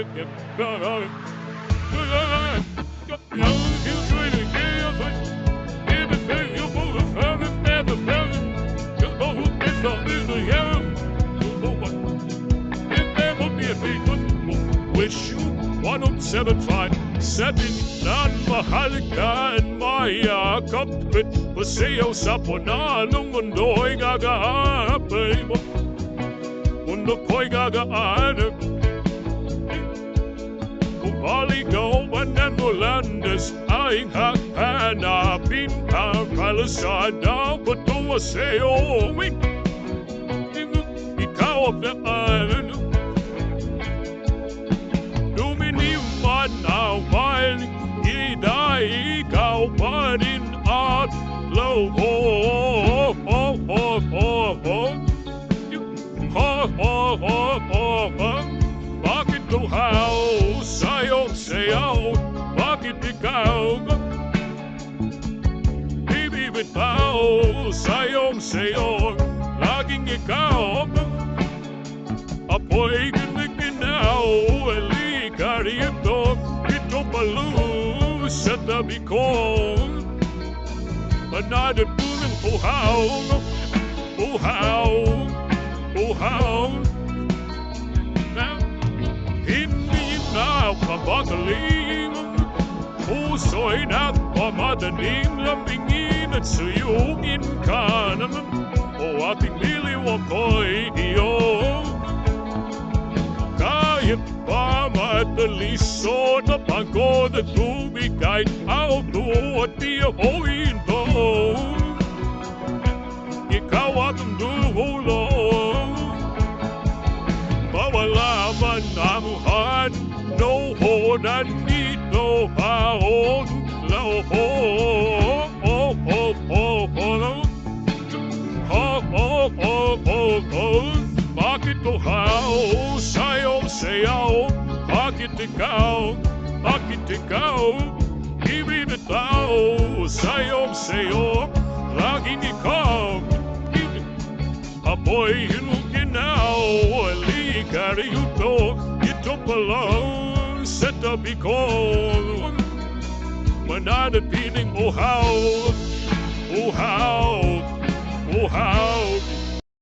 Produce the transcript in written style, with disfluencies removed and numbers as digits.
Wish you 1075 setting nan mahalaga ang mayakap at pasayaw sa punanong mundo'y gagaapay mo. Mundo ko'y gagaanap. Kung maligaw man ang Molandas ay hahanapin ang kalasada patungo sa'yo. Ikaw ang naanan. Duminiman awal, ida ikaw pa rin at loob. Bakit luhaw sa'yong sayaw? Bakit ikaw bibitaw sa'yong sayaw? Laging ikaw apoy giniginaw. Halika rito, ito palu sa tabi ko. Another bulang puhaw, puhaw, puhaw. Hindi na pabagaling, puso'y nagpamadaling lambingin at suyugin ka naman. O ating liliw ako'y iyong kahit pa matalisod na pagod at tubig kahit auto at di ako'y ito. Ikaw at ang dulo, mawala man ang han, no ho, nandito ako, lao ho, ho, ho, ho, ho, ho, ho, ho, ho. Bakit luhaw sa'yong sayaw? Bakit ikaw ibibitaw sa'yong sayaw? Laging ikaw apoy hinuginaw. Halika rito, ito pa lang sa tabi ko. Mananatiling uhaw, uhaw, uhaw.